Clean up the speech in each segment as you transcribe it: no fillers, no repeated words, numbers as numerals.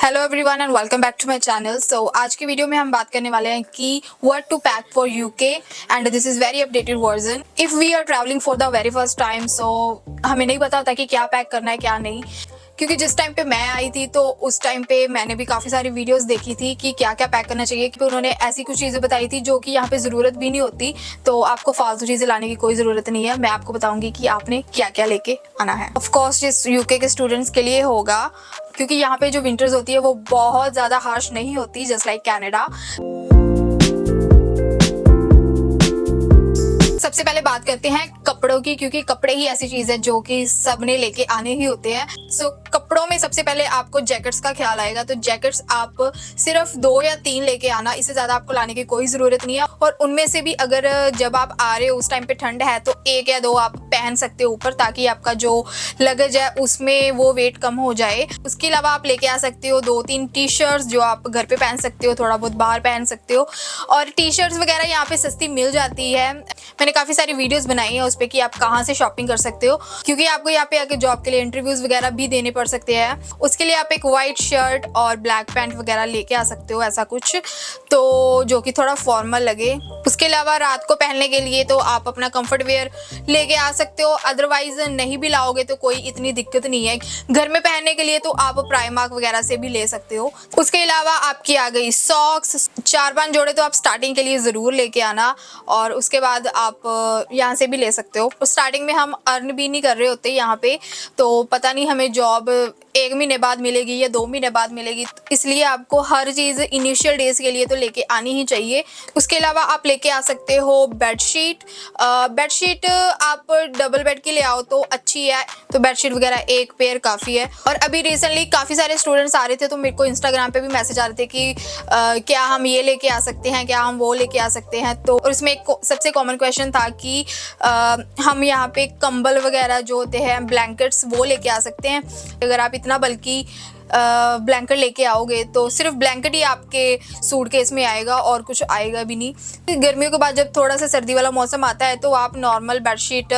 Hello everyone and welcome back to my channel. So आज की video में हम बात करने वाले हैं कि what to pack for UK and this is very updated version. If we are travelling for the very first time so हमें नहीं पता होता कि क्या पैक करना है क्या नहीं, क्योंकि जिस टाइम पे मैं आई थी तो उस टाइम पे मैंने भी काफ़ी सारी वीडियोस देखी थी कि क्या क्या पैक करना चाहिए, क्योंकि उन्होंने ऐसी कुछ चीज़ें बताई थी जो कि यहाँ पे ज़रूरत भी नहीं होती। तो आपको फालतू चीज़ें लाने की कोई ज़रूरत नहीं है। मैं आपको बताऊंगी कि आपने क्या क्या लेके आना है। ऑफ कोर्स जिस यूके के स्टूडेंट्स के लिए होगा, क्योंकि यहाँ पे जो विंटर्स होती है वो बहुत ज़्यादा हार्श नहीं होती जस्ट लाइक कनाडा। सबसे पहले बात करते हैं कपड़ों की, क्योंकि कपड़े ही ऐसी चीज है जो कि सबने लेके आने ही होते हैं। सो कपड़ों में सबसे पहले आपको जैकेट्स का ख्याल आएगा, तो जैकेट्स आप सिर्फ 2 या 3 लेके आना, इससे ज्यादा आपको लाने की कोई जरूरत नहीं है। और उनमें से भी अगर जब आप आ रहे हो उस टाइम पे ठंड है तो 1 या 2 आप पहन सकते हो ऊपर, ताकि आपका जो लगेज है उसमें वो वेट कम हो जाए। उसके अलावा आप लेके आ सकते हो 2-3 टी शर्ट्स जो आप घर पे पहन सकते हो, थोड़ा बहुत बाहर पहन सकते हो। और टी शर्ट्स वगैरह यहाँ पे सस्ती मिल जाती है। मैंने काफ़ी सारी वीडियोस बनाई है उस पर कि आप कहाँ से शॉपिंग कर सकते हो, क्योंकि आपको यहाँ पे आके जॉब के लिए इंटरव्यूज वगैरह भी देने पड़ सकते हैं। उसके लिए आप एक वाइट शर्ट और ब्लैक पैंट वगैरह लेके आ सकते हो, ऐसा कुछ तो जो कि थोड़ा फॉर्मल लगे। उसके अलावा रात को पहनने के लिए तो आप अपना कंफर्ट वेयर लेके आ सकते हो, अदरवाइज नहीं भी लाओगे तो कोई इतनी दिक्कत नहीं है। घर में पहनने के लिए तो आप प्राइमार्क वगैरह से भी ले सकते हो। उसके अलावा आपकी आ गई सॉक्स, 4-5 जोड़े तो आप स्टार्टिंग के लिए ज़रूर लेके आना, और उसके बाद आप यहाँ से भी ले सकते हो। स्टार्टिंग में हम अर्न भी नहीं कर रहे होते यहाँ पे, तो पता नहीं हमें जॉब 1 महीने बाद मिलेगी या 2 महीने बाद मिलेगी, इसलिए आपको हर चीज़ इनिशियल डेज के लिए तो लेके आनी ही चाहिए। उसके अलावा आप लेके आ सकते हो बेडशीट। बेडशीट आप डबल बेड की ले आओ तो अच्छी है, तो बेडशीट वगैरह 1 पेयर काफ़ी है। और अभी रिसेंटली काफ़ी सारे स्टूडेंट्स आ रहे थे तो मेरे को इंस्टाग्राम पे भी मैसेज आ रहे थे कि क्या हम ये लेके आ सकते हैं, क्या हम वो लेके आ सकते हैं। तो और इसमें एक सबसे कॉमन क्वेश्चन था कि हम यहाँ पे कंबल वगैरह जो होते हैं, ब्लैंकेट्स, वो लेके आ सकते हैं। अगर आप इतना बल्कि ब्लैंकेट लेके आओगे तो सिर्फ ब्लैंकेट ही आपके सूटकेस में आएगा और कुछ आएगा भी नहीं। गर्मियों के बाद जब थोड़ा सा सर्दी वाला मौसम आता है तो आप नॉर्मल बेडशीट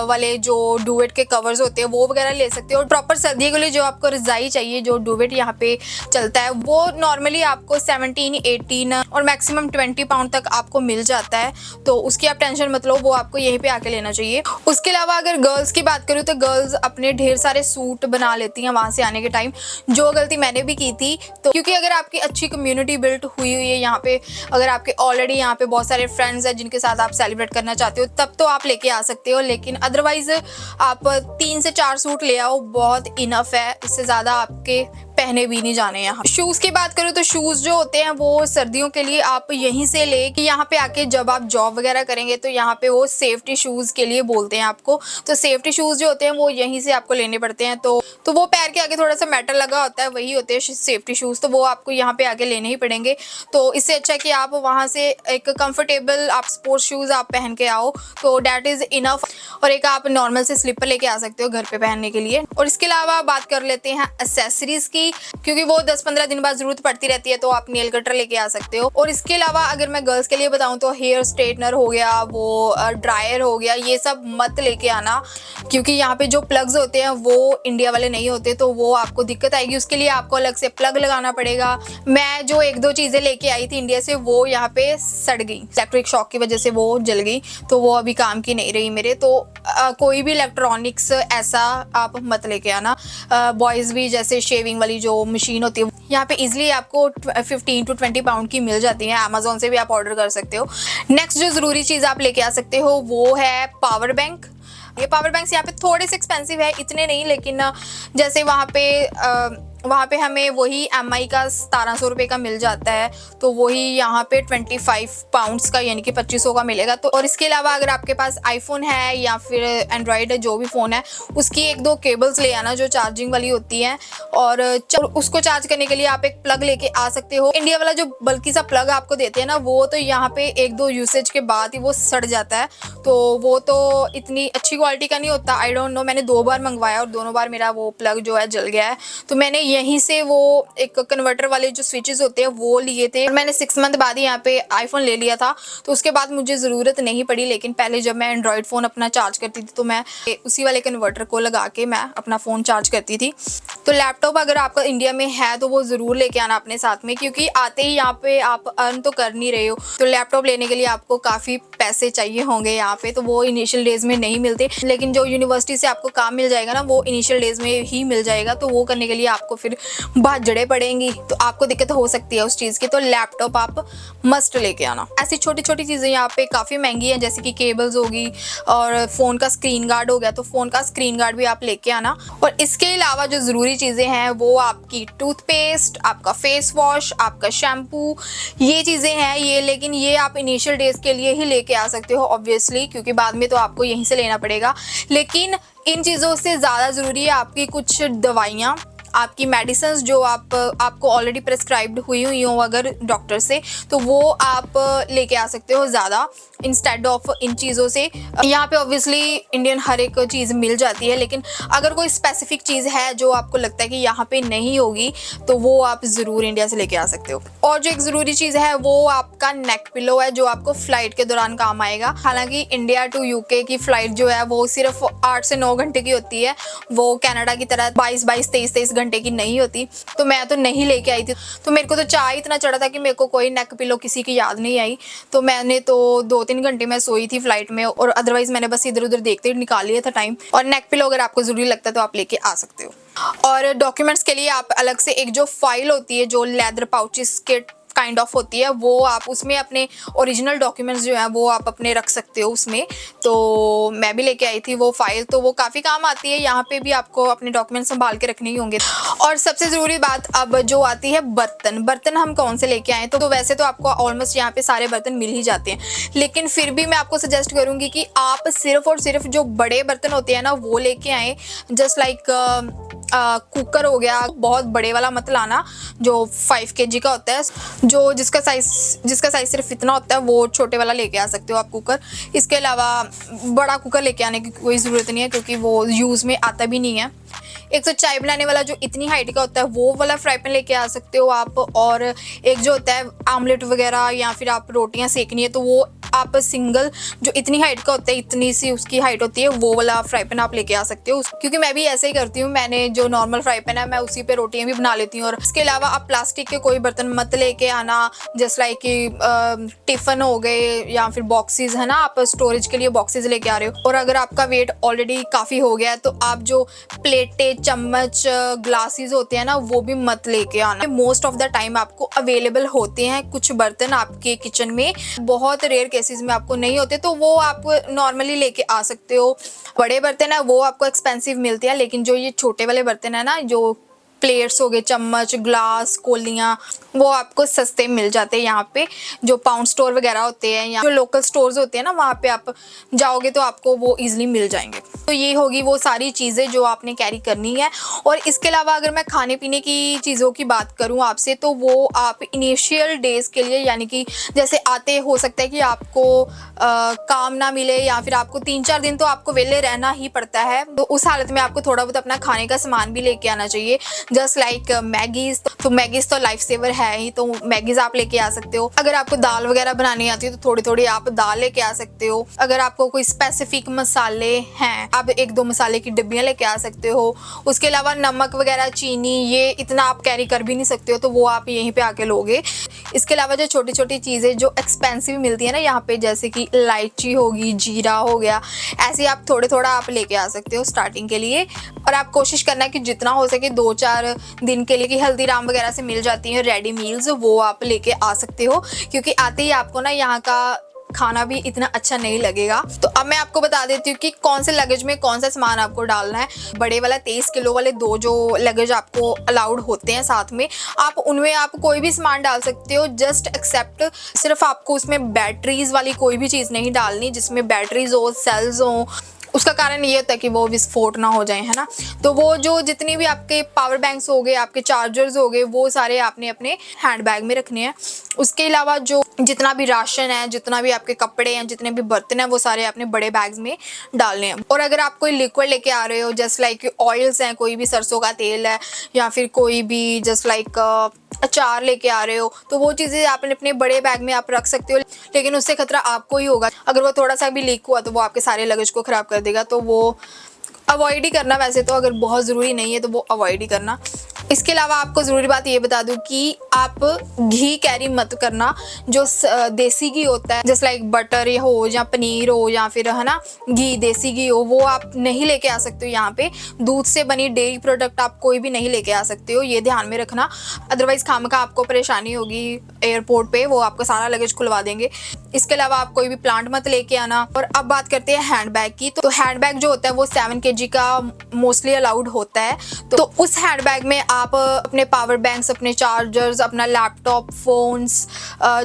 वाले जो डुवेट के कवर्स होते हैं वो वगैरह ले सकते हो। प्रॉपर सर्दी के लिए जो आपको रजाई चाहिए, जो डुवेट यहाँ पे चलता है, वो नॉर्मली आपको 17-18 और मैक्सिमम 20 पाउंड तक आपको मिल जाता है, तो उसकी आप टेंशन मत लो, वो आपको यहीं पे आके लेना चाहिए। उसके अलावा अगर गर्ल्स की बात करूँ तो गर्ल्स अपने ढेर सारे सूट बना लेती हैं वहाँ से आने के टाइम, जो गलती मैंने भी की थी। तो क्योंकि अगर आपकी अच्छी कम्युनिटी बिल्ट हुई है यहाँ पे, अगर आपके ऑलरेडी यहाँ पे बहुत सारे फ्रेंड्स हैं जिनके साथ आप सेलिब्रेट करना चाहते हो, तब तो आप लेके आ सकते हो, लेकिन अदरवाइज आप 3 से 4 सूट ले आओ, बहुत इनफ है, इससे ज़्यादा आपके पहने भी नहीं जाने। यहाँ शूज की बात करूँ तो शूज जो होते हैं वो सर्दियों के लिए आप यहीं से ले कि यहाँ पे आके जब आप जॉब वगैरह करेंगे तो यहाँ पे वो सेफ्टी शूज के लिए बोलते हैं आपको, तो सेफ्टी शूज जो होते हैं वो यहीं से आपको लेने पड़ते हैं। तो वो पैर के आगे थोड़ा सा मेटल लगा होता है, वही होते हैं सेफ्टी शूज, तो वो आपको यहाँ पे आके लेने ही पड़ेंगे। तो इससे अच्छा है कि आप वहाँ से एक कंफर्टेबल आप स्पोर्ट्स शूज आप पहन के आओ, तो डैट इज इनफ। और एक आप नॉर्मल से स्लीपर लेके आ सकते हो घर पे पहनने के लिए। और इसके अलावा बात कर लेते हैं एक्सेसरीज की, क्योंकि वो 10-15 दिन बाद जरूरत पड़ती रहती है, तो आप नेल कटर लेके आ सकते हो। और इसके अलावा अगर मैं गर्ल्स के लिए बताऊं तो हेयर स्ट्रेटनर हो गया, वो ड्रायर हो गया, ये सब मत लेके आना, क्योंकि यहाँ पे जो प्लग्स होते हैं वो इंडिया वाले नहीं होते, तो वो आपको दिक्कत आएगी। उसके लिए आपको अलग से प्लग लगाना पड़ेगा। मैं जो 1-2 चीज़ें लेके आई थी इंडिया से, वो यहाँ पे सड़ गई, इलेक्ट्रिक शॉक की वजह से वो जल गई, तो वो अभी काम की नहीं रही मेरे। तो कोई भी इलेक्ट्रॉनिक्स ऐसा आप मत लेके आना। बॉयज़ भी जैसे शेविंग वाली जो मशीन होती है यहाँ पे इजीली आपको 15 to 20 पाउंड की मिल जाती है, अमेजोन से भी आप ऑर्डर कर सकते हो। नेक्स्ट जो ज़रूरी चीज़ आप लेके आ सकते हो वो है पावर बैंक। ये पावर बैंक्स यहाँ पे थोड़े से एक्सपेंसिव है, इतने नहीं, लेकिन जैसे वहाँ पे हमें वही MI का 1700 रुपये का मिल जाता है, तो वही यहाँ पे 25 पाउंड्स का यानी कि 2500 का मिलेगा। तो और इसके अलावा अगर आपके पास आईफोन है या फिर एंड्रॉयड है, जो भी फ़ोन है, उसकी 1-2 केबल्स ले आना जो चार्जिंग वाली होती हैं, और उसको चार्ज करने के लिए आप एक प्लग लेके आ सकते हो। इंडिया वाला जो बल्कि सा प्लग आपको देते हैं ना, वो तो यहाँ पे 1-2 यूसेज के बाद ही वो सड़ जाता है, तो वो तो इतनी अच्छी क्वालिटी का नहीं होता। आई डोंट नो, मैंने 2 बार मंगवाया और दोनों बार मेरा वो प्लग जो है जल गया है, तो मैंने यहीं से वो एक कन्वर्टर वाले जो स्विचेस होते हैं वो लिए थे। और मैंने 6 मंथ बाद ही यहाँ पे आईफोन ले लिया था, तो उसके बाद मुझे ज़रूरत नहीं पड़ी। लेकिन पहले जब मैं एंड्रॉयड फ़ोन अपना चार्ज करती थी तो मैं उसी वाले कन्वर्टर को लगा के मैं अपना फ़ोन चार्ज करती थी। तो लैपटॉप अगर आपका इंडिया में है तो वो ज़रूर लेके आना अपने साथ में, क्योंकि आते ही यहाँ पे आप अर्न तो कर नहीं रहे हो, तो लैपटॉप लेने के लिए आपको काफ़ी पैसे चाहिए होंगे यहाँ पे, तो वो इनिशियल डेज में नहीं मिलते। लेकिन जो यूनिवर्सिटी से आपको काम मिल जाएगा ना, वो इनिशियल डेज में ही मिल जाएगा, तो वो करने के लिए आपको फिर भाजड़े पड़ेंगी, तो आपको दिक्कत हो सकती है उस चीज़ की। तो लैपटॉप आप मस्ट लेके आना। ऐसी छोटी छोटी चीज़ें यहाँ पे काफ़ी महंगी हैं, जैसे कि केबल्स होगी और फ़ोन का स्क्रीन गार्ड हो गया, तो फ़ोन का स्क्रीन गार्ड भी आप लेके आना। और इसके अलावा जो ज़रूरी चीज़ें हैं वो आपकी टूथपेस्ट, आपका फेस वॉश, आपका शैम्पू, ये चीज़ें हैं ये। लेकिन ये आप इनिशियल डेज के लिए ही लेके आ सकते हो ऑब्वियसली, क्योंकि बाद में तो आपको यहीं से लेना पड़ेगा। लेकिन इन चीज़ों से ज़्यादा ज़रूरी है आपकी कुछ दवाइयाँ, आपकी मेडिसिन्स जो आपको ऑलरेडी प्रेस्क्राइब्ड हुई हो अगर डॉक्टर से, तो वो आप लेके आ सकते हो ज़्यादा इंस्टेड ऑफ इन चीज़ों से। यहाँ पे ऑब्वियसली इंडियन हर एक चीज़ मिल जाती है, लेकिन अगर कोई स्पेसिफिक चीज़ है जो आपको लगता है कि यहाँ पे नहीं होगी, तो वो आप ज़रूर इंडिया से लेके आ सकते हो। और जो एक ज़रूरी चीज़ है वो आपका नेक पिलो है, जो आपको फ़्लाइट के दौरान काम आएगा। हालांकि इंडिया टू यूके की फ़्लाइट जो है वो सिर्फ 8 से 9 घंटे की होती है, वो कनाडा की तरह 22-23 घंटे की नहीं होती। तो मैं तो नहीं लेके आई थी, तो मेरे को तो चाह इतना चढ़ा था कि मेरे को कोई नेक पिलो किसी की याद नहीं आई। तो मैंने तो 2-3 घंटे में सोई थी फ्लाइट में, और अदरवाइज मैंने बस इधर उधर देखते ही निकाल लिया था टाइम। और नेक पिलो अगर आपको ज़रूरी लगता है तो आप लेके आ सकते हो। और डॉक्यूमेंट्स के लिए आप अलग से एक जो फाइल होती है जो लेदर पाउचेस के काइंड ऑफ होती है, वो आप उसमें अपने ओरिजिनल डॉक्यूमेंट्स जो हैं वो आप अपने रख सकते हो उसमें। तो मैं भी लेके आई थी वो फाइल, तो वो काफ़ी काम आती है। यहाँ पे भी आपको अपने डॉक्यूमेंट संभाल के रखने ही होंगे। और सबसे ज़रूरी बात अब जो आती है बर्तन हम कौन से लेके आए, तो वैसे तो आपको ऑलमोस्ट यहाँ पे सारे बर्तन मिल ही जाते हैं, लेकिन फिर भी मैं आपको सजेस्ट करूँगी कि आप सिर्फ और सिर्फ जो बड़े बर्तन होते हैं ना वो लेके आएँ। जस्ट लाइक कुकर हो गया, बहुत बड़े वाला मत लाना जो 5 kg का होता है, जो जिसका साइज सिर्फ इतना होता है, वो छोटे वाला लेके आ सकते हो आप कुकर। इसके अलावा बड़ा कुकर लेके आने की कोई ज़रूरत नहीं है, क्योंकि वो यूज़ में आता भी नहीं है। एक तो चाय बनाने वाला जो इतनी हाइट का होता है वो वाला फ्राई पैन लेके आ सकते हो आप। और एक जो होता है आमलेट वगैरह या फिर आप रोटियां सेकनी है, तो वो आप सिंगल जो इतनी हाइट का होता है, इतनी सी उसकी हाइट होती है, वो वाला फ्राई पैन आप लेके आ सकते हो। क्योंकि मैं भी ऐसे ही करती हूँ, मैंने जो नॉर्मल फ्राई पैन है मैं उसी पे रोटियां भी बना लेती हूँ। और इसके अलावा आप प्लास्टिक के कोई बर्तन मत लेके आना, जस्ट लाइक कि टिफिन हो गए या फिर बॉक्सेस है ना, आप स्टोरेज के लिए बॉक्सेस लेके आ रहे हो। और अगर आपका वेट ऑलरेडी काफ़ी हो गया है तो आप जो प्लेटें, चम्मच, ग्लासेस होते हैं ना, वो भी मत लेके आना। मोस्ट ऑफ द टाइम आपको अवेलेबल होते हैं कुछ बर्तन आपके किचन में, बहुत रेयर केसेस में आपको नहीं होते, तो वो आप नॉर्मली लेके आ सकते हो। बड़े बर्तन है वो आपको एक्सपेंसिव मिलते हैं, लेकिन जो ये छोटे वाले बर्तन है ना, जो प्लेट्स हो गए, चम्मच, ग्लास, कोलियाँ, वो आपको सस्ते मिल जाते हैं यहाँ पे। जो पाउंड स्टोर वगैरह होते हैं या जो लोकल स्टोर्स होते हैं ना, वहाँ पे आप जाओगे तो आपको वो इजीली मिल जाएंगे। तो ये होगी वो सारी चीज़ें जो आपने कैरी करनी है। और इसके अलावा अगर मैं खाने पीने की चीज़ों की बात करूँ आपसे, तो वो आप इनिशियल डेज़ के लिए, यानी कि जैसे आते हो सकता है कि आपको काम ना मिले या फिर आपको 3-4 दिन तो आपको वेले रहना ही पड़ता है, तो उस हालत में आपको थोड़ा बहुत अपना खाने का सामान भी लेके आना चाहिए। जस्ट लाइक मैगीज, तो मैगीज तो लाइफ सेवर है ही, तो मैगीज आप लेके आ सकते हो। अगर आपको दाल वगैरह बनानी आती है तो थोड़ी थोड़ी आप दाल लेके आ सकते हो। अगर आपको कोई स्पेसिफिक मसाले हैं, आप 1-2 मसाले की डिब्बियाँ लेके आ सकते हो। उसके अलावा नमक वगैरह, चीनी, ये इतना आप कैरी कर भी नहीं सकते हो, तो वो आप यहीं पे आके लोगे। इसके अलावा जो छोटी छोटी चीज़ें जो एक्सपेंसिव मिलती है ना यहाँ पे, जैसे कि इलायची होगी, जीरा हो गया, ऐसे आप थोड़ा आप लेके आ सकते हो स्टार्टिंग के लिए। और आप कोशिश करना कि जितना हो सके 2-4 दिन के लिए, कि हल्दीराम वगैरह से मिल जाती हैं रेडी मील्स, वो आप लेके आ सकते हो, क्योंकि आते ही आपको ना यहाँ का खाना भी इतना अच्छा नहीं लगेगा। तो अब मैं आपको बता देती हूँ कि कौन से लगेज में कौन सा सामान आपको डालना है। बड़े वाला 23 किलो वाले 2 जो लगेज आपको अलाउड होते हैं साथ में, आप उनमें आप कोई भी सामान डाल सकते हो, जस्ट एक्सेप्ट सिर्फ आपको उसमें बैटरीज वाली कोई भी चीज़ नहीं डालनी, जिसमें बैटरीज हो, सेल्स हो, उसका कारण ये होता है कि वो विस्फोट ना हो जाए, है ना। तो वो जो जितनी भी आपके पावर बैंक्स हो गए, आपके चार्जर्स हो गए, वो सारे आपने अपने हैंड बैग में रखने हैं। उसके अलावा जो जितना भी राशन है, जितना भी आपके कपड़े हैं, जितने भी बर्तन हैं, वो सारे आपने बड़े बैग्स में डालने हैं। और अगर आप कोई लिक्विड लेके आ रहे हो, जस्ट लाइक ऑयल्स हैं, कोई भी सरसों का तेल है, या फिर कोई भी जस्ट लाइक अचार लेके आ रहे हो, तो वो चीज़ें आपने अपने बड़े बैग में आप रख सकते हो। लेकिन उससे खतरा आपको ही होगा। अगर वो थोड़ा सा भी लीक हुआ तो वो आपके सारे लगेज को ख़राब कर देगा। तो वो अवॉइड ही करना, वैसे तो अगर बहुत ज़रूरी नहीं है तो वो अवॉइड ही करना। इसके अलावा आपको ज़रूरी बात ये बता दूं कि आप घी कैरी मत करना। जो देसी घी होता है, जस्ट लाइक बटर हो या पनीर हो या फिर, है ना, घी, देसी घी हो, वो आप नहीं लेके आ सकते हो यहाँ पे। दूध से बनी डेयरी प्रोडक्ट आप कोई भी नहीं लेके आ सकते हो, ये ध्यान में रखना। अदरवाइज़ खामखा आपको परेशानी होगी एयरपोर्ट पे, वो आपका सारा लगेज खुलवा देंगे। इसके अलावा आप कोई भी प्लांट मत लेके आना। और अब बात करते हैं हैंड बैग की। तो हैंड बैग जो होता है वो 7 kg का मोस्टली अलाउड होता है। तो उस हैंड बैग में आप अपने पावर बैंक्स, अपने चार्जर्स, अपना लैपटॉप, फोन्स,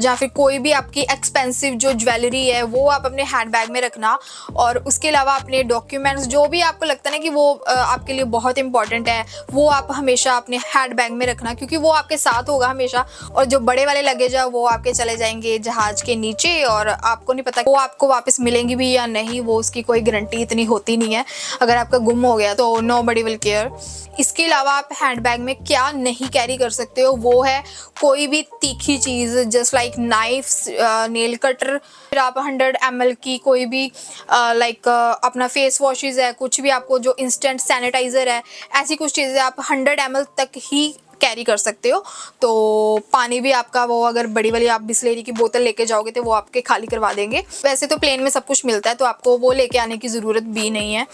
या फिर कोई भी आपकी एक्सपेंसिव जो ज्वेलरी है वो आप अपने हैंड बैग में रखना। और उसके अलावा अपने डॉक्यूमेंट्स, जो भी आपको लगता है ना कि वो आपके लिए बहुत इंपॉर्टेंट है, वो आप हमेशा अपने हैंड बैग में रखना, क्योंकि वो आपके साथ होगा हमेशा। और जो बड़े वाले लगेज है वो आपके चले जाएंगे जहाज के नीचे, और आपको नहीं पता वो आपको वापस मिलेंगी भी या नहीं, वो उसकी कोई गारंटी इतनी होती नहीं है। अगर आपका गुम हो गया तो नोबडी विल केयर। इसके अलावा आप हैंड बैग में क्या नहीं कैरी कर सकते हो, वो है कोई भी तीखी चीज़, just like knives, nail cutter. फिर आप 100 ml की कोई भी लाइक अपना फेस वॉशेज़ है, कुछ भी आपको जो इंस्टेंट सैनिटाइज़र है, ऐसी कुछ चीज़ें आप 100 ml तक ही कैरी कर सकते हो। तो पानी भी आपका, वो अगर बड़ी वाली आप बिस्लेरी की बोतल लेके जाओगे तो वो आपके खाली करवा देंगे। वैसे तो प्लेन में सब कुछ मिलता है, तो आपको वो लेके आने की ज़रूरत भी नहीं है।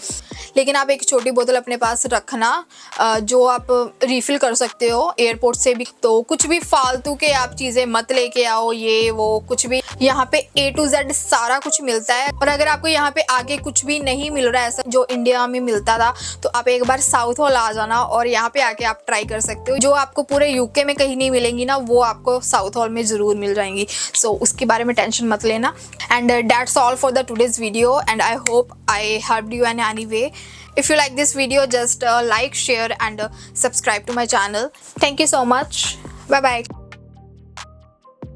लेकिन आप एक छोटी बोतल अपने पास रखना, जो आप रिफ़िल कर सकते हो एयरपोर्ट से भी। तो कुछ भी फालतू के आप चीज़ें मत लेके आओ, ये वो कुछ भी। यहाँ पे A to Z सारा कुछ मिलता है। और अगर आपको यहाँ पे आगे कुछ भी नहीं मिल रहा है ऐसा जो इंडिया में मिलता था, तो आप एक बार साउथ हॉल आ जाना और यहाँ पे आके आप ट्राई कर सकते हो। जो आपको पूरे यूके में कहीं नहीं मिलेंगी ना, वो आपको साउथ हॉल में ज़रूर मिल जाएंगी। सो उसके बारे में टेंशन मत लेना। And that's all for the today's video, and I hope I helped you in any way. If you like this video, just like, share and subscribe to my channel. Thank you so much. Bye bye.